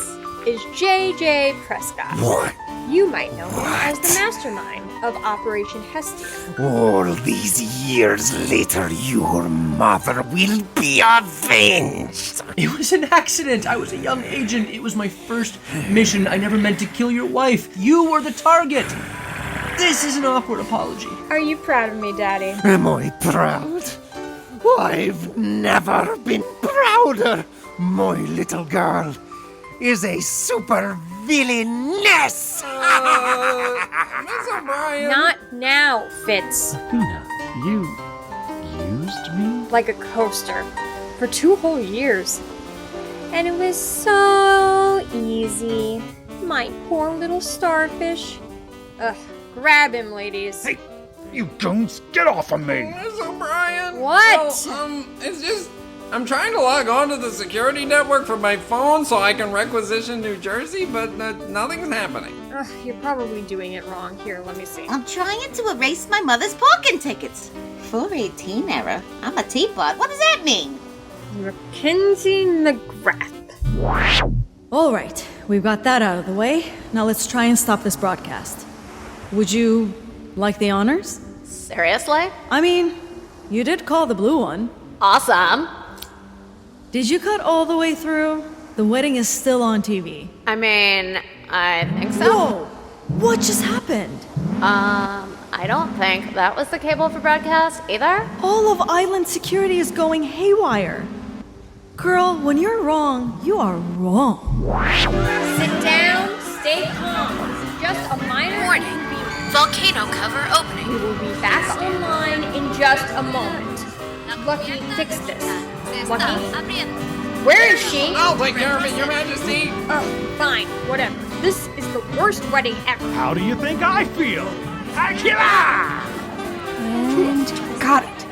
is J.J. Prescott.
What?
You might know him as the mastermind of Operation Hestia.
All these years later, your mother will be avenged.
It was an accident. I was a young agent. It was my first mission. I never meant to kill your wife. You were the target. This is an awkward apology.
Are you proud of me, Daddy?
Am I proud? I've never been prouder. My little girl is a super villainess.
Miss O'Brien.
Not now, Fitz.
Athena, you used me?
Like a coaster. For 2 whole years. And it was so easy. My poor little starfish. Ugh, grab him, ladies.
Hey, you goons, get off of me!
Miss O'Brien.
What?
Well, it's just I'm trying to log on to the security network from my phone so I can requisition New Jersey, but nothing's happening.
Ugh, you're probably doing it wrong. Here, let me see.
I'm trying to erase my mother's parking tickets. 418 error. I'm a teapot. What does that mean?
Mackenzie McGrath.
All right, we've got that out of the way. Now let's try and stop this broadcast. Would you like the honors?
Seriously?
I mean, you did call the blue one.
Awesome.
Did you cut all the way through? The wedding is still on TV.
I mean, I think so.
Whoa! What just happened?
I don't think that was the cable for broadcast either.
All of Island security is going haywire. Girl, when you're wrong, you are wrong.
Sit down, stay calm. This is just a minor
Warning. Volcano cover opening.
We will be back online in just a moment. Lucky, fix this. Lucky? Where is she?
I'll take care of it, Your Majesty.
Oh, fine, whatever. This is the worst wedding ever.
How do you think I feel? Akira!
And got it.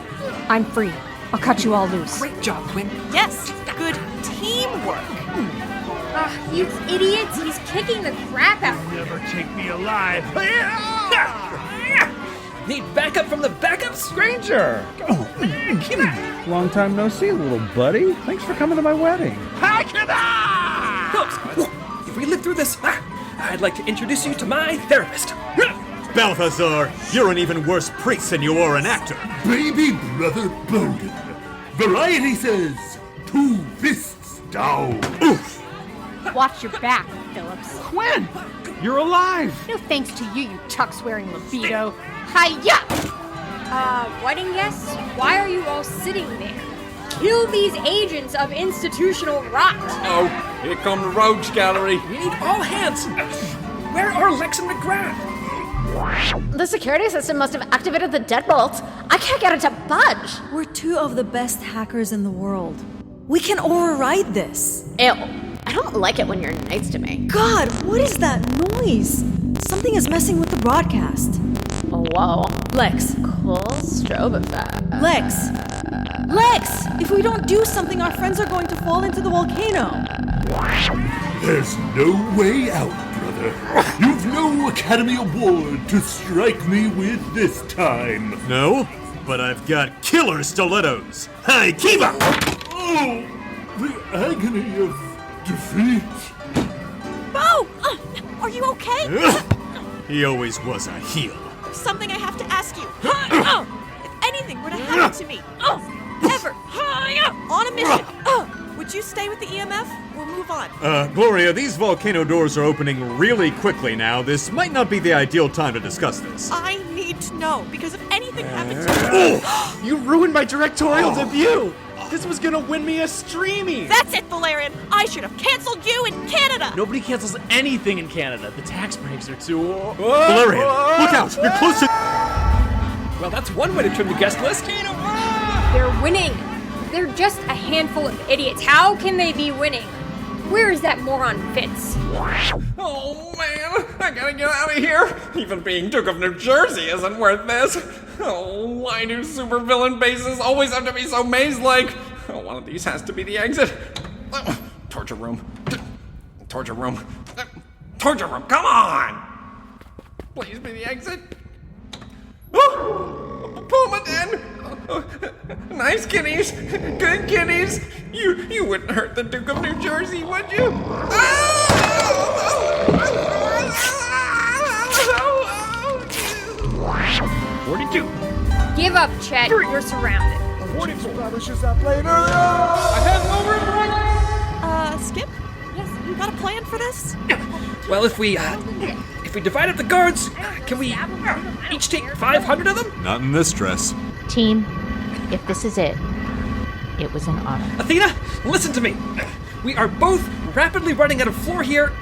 I'm free. I'll cut you all loose.
Great job, Quinn.
Yes, good teamwork.
You idiots, he's kicking the crap out of me.
Never take me alive.
Need backup from the backups?
Granger! Long time no see, little buddy. Thanks for coming to my wedding.
Phillips, if we live through this, I'd like to introduce you to my therapist.
Balthazar, you're an even worse priest than you are an actor.
Baby brother Bowden. Variety says, 2 fists down.
Oof!
Watch your back, Phillips.
Quinn! You're alive!
No thanks to you, tuck-swearing libido. Hiya!
Wedding guests, why are you all sitting there? Kill these agents of institutional rot.
Oh, here come the rogues gallery.
We need all hands. Where are Lex and McGrath?
The security system must have activated the deadbolt. I can't get it to budge.
We're 2 of the best hackers in the world. We can override this.
Ew. I don't like it when you're nice to me.
God, what is that noise? Something is messing with the broadcast.
Oh, whoa.
Lex.
Cool strobe effect.
Lex! Lex! If we don't do something, our friends are going to fall into the volcano.
There's no way out, brother. You've no Academy Award to strike me with this time.
No, but I've got killer stilettos. Hey, Kiva!
Oh, agony of defeat.
Bo! Are you okay?
He always was a heel.
There's something I have to ask you. If anything were to happen to me, ever, on a mission, would you stay with the EMF or move on?
Gloria, these volcano doors are opening really quickly now. This might not be the ideal time to discuss this.
I need to know, because if anything happens to me...
You ruined my directorial debut! This was gonna win me a streamy!
That's it, Valerian! I should have canceled you in Canada!
Nobody cancels anything in Canada. The tax breaks are too...
Valerian, look out! You're close to...
Well, that's one way to trim the guest list.
They're winning. They're just a handful of idiots. How can they be winning? Where is that moron Fitz?
Oh man, I gotta get out of here. Even being Duke of New Jersey isn't worth this. Oh, why do supervillain bases always have to be so maze-like? Oh, one of these has to be the exit. Torture room. Torture room. Torture room, come on! Please be the exit. Oh, Puma Den! Nice kitties! Good kitties! You wouldn't hurt the Duke of New Jersey, would you?
42.
Give up, Chet. You're surrounded.
42. Probably should stop playing earlier.
I have no regrets.
Skip? Yes, you got a plan for this?
Well, if we divide up the guards, can we each take 500 of them?
Not in this dress.
Team, if this is it, it was an honor.
Athena, listen to me. We are both rapidly running out of floor here.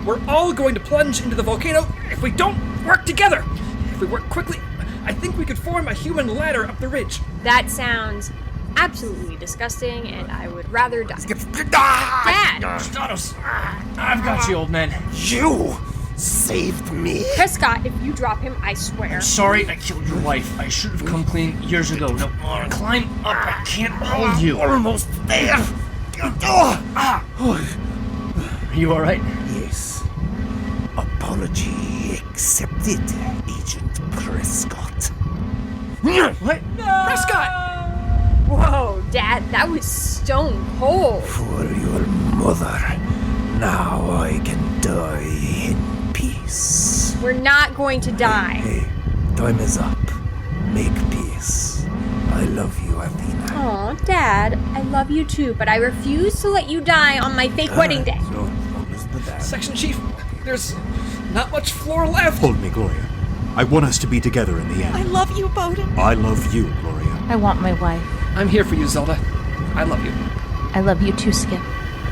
We're all going to plunge into the volcano if we don't work together. If we work quickly, I think we could form a human ladder up the ridge.
That sounds absolutely disgusting, and I would rather die.
Dad!
Kristatos, I've got you, old man.
You saved me?
Prescott, if you drop him, I swear.
Sorry I killed your wife. I should have come clean years ago. Now, climb up. I can't hold you.
Almost there.
Are you alright?
Yes. Apology accepted, Agent Prescott.
What? Prescott!
Whoa, Dad, that was stone cold.
For your mother, now I can die in peace.
We're not going to die.
Hey, time is up. Make peace. I love you, Athena.
Aw, Dad, I love you too, but I refuse to let you die on my fake wedding day.
Section Chief, there's not much floor left.
Hold me, Gloria. I want us to be together in the end.
I love you, Bowden.
I love you, Gloria.
I want my wife.
I'm here for you, Zelda. I love you.
I love you too, Skip.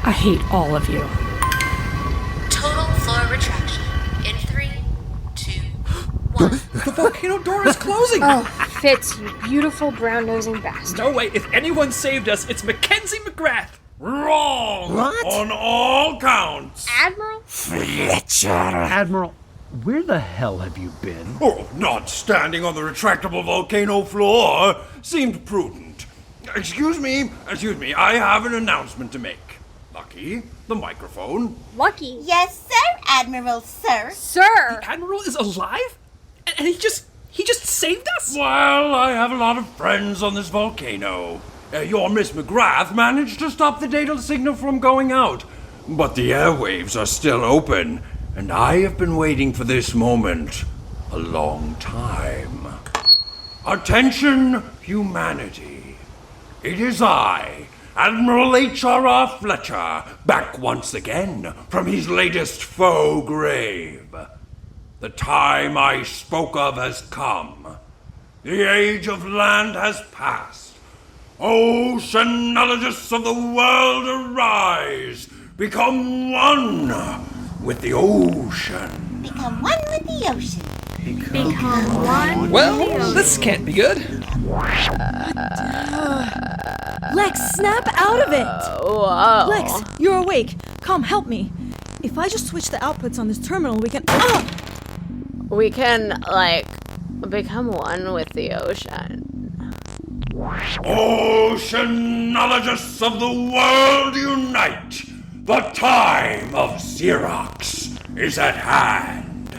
I hate all of you.
Total floor retraction in 3, 2, 1.
The volcano door is closing!
Oh, Fitz, you beautiful brown-nosing bastard.
No way, if anyone saved us, it's Mackenzie McGrath!
Wrong!
What?
On all counts!
Admiral?
Fletcher!
Admiral, where the hell have you been?
Oh, not standing on the retractable volcano floor seemed prudent. Excuse me, I have an announcement to make. Lucky, the microphone.
Lucky?
Yes, sir, Admiral, sir.
Sir!
The Admiral is alive? And he just saved us?
Well, I have a lot of friends on this volcano. Your Miss McGrath managed to stop the data signal from going out, but the airwaves are still open, and I have been waiting for this moment a long time. Attention, humanity. It is I, Admiral H.R.R. Fletcher, back once again from his latest faux grave. The time I spoke of has come. The age of land has passed. Oceanologists of the world, arise! Become one with the ocean.
Become one with the ocean.
Become one.
Well, this can't be good.
Lex, snap out of it!
Whoa.
Lex, you're awake. Come, help me. If I just switch the outputs on this terminal, we can...
We can, become one with the ocean.
Oceanologists of the world, unite! The time of Xerox is at hand.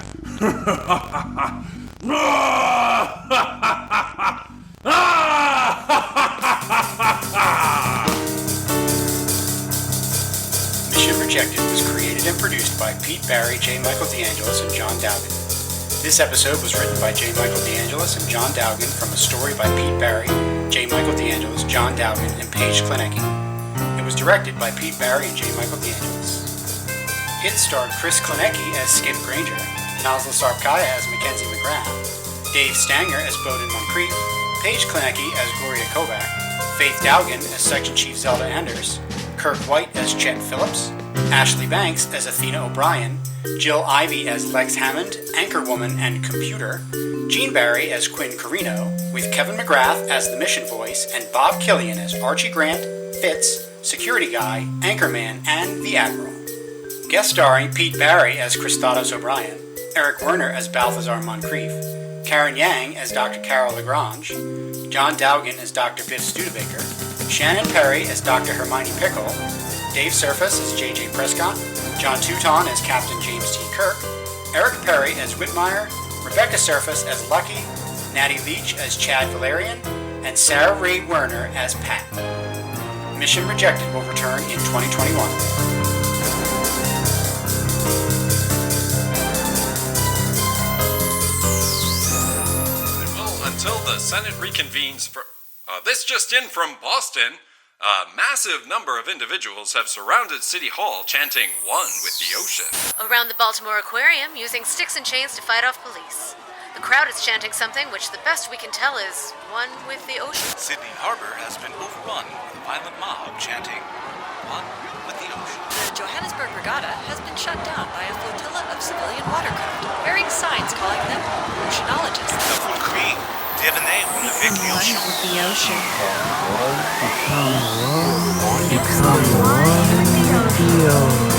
Rejected was created and produced by Pete Barry, J. Michael DeAngelis, and John Dowgin. This episode was written by J. Michael DeAngelis and John Dowgin from a story by Pete Barry, J. Michael DeAngelis, John Dowgin, and Paige Klaniecki. It was directed by Pete Barry and J. Michael DeAngelis. It starred Chris Klaniecki as Skip Granger, Nazli Sarpkaya as Mackenzie McGrath, Dave Stanger as Bowden Montcrief, Paige Klaniecki as Gloria Kovak, Faith Dowgin as Section Chief Zelda Anders, Kirk White as Chet Phillips, Ashley Banks as Athena O'Brien, Jill Ivey as Lex Hammond, Anchorwoman and Computer, Gene Barry as Quinn Corrino, with Kevin McGrath as the mission voice and Bob Killion as Archie Grant, Fitz, Security Guy, Anchorman, and the Admiral. Guest starring Pete Barry as Kristatos O'Brien, Eric Werner as Balthazar Montcrief, Karen Yang as Dr. Carol Lagrange, John Dowgin as Dr. Biff Studebaker, Shannon Perry as Dr. Hermione Pickle, Dave Surface as J.J. Prescott, John Touton as Captain James T. Kirk, Eric Perry as Whitmire, Rebecca Surface as Lucky, Natty Leach as Chad Valerian, and Sarah Ray Werner as Pat. Mission Rejected will return in 2021.
Until the Senate reconvenes for... this just in from Boston. A massive number of individuals have surrounded City Hall chanting "One with the Ocean."
Around the Baltimore Aquarium, using sticks and chains to fight off police. The crowd is chanting something which the best we can tell is "One with the Ocean."
Sydney Harbor has been overrun with a violent mob chanting "One with the Ocean."
The Johannesburg Regatta has been shut down by a flotilla of civilian watercraft, wearing signs calling them oceanologists.
The Montcrief, devenez avec l'ocean.
With the ocean.
Become one with the ocean.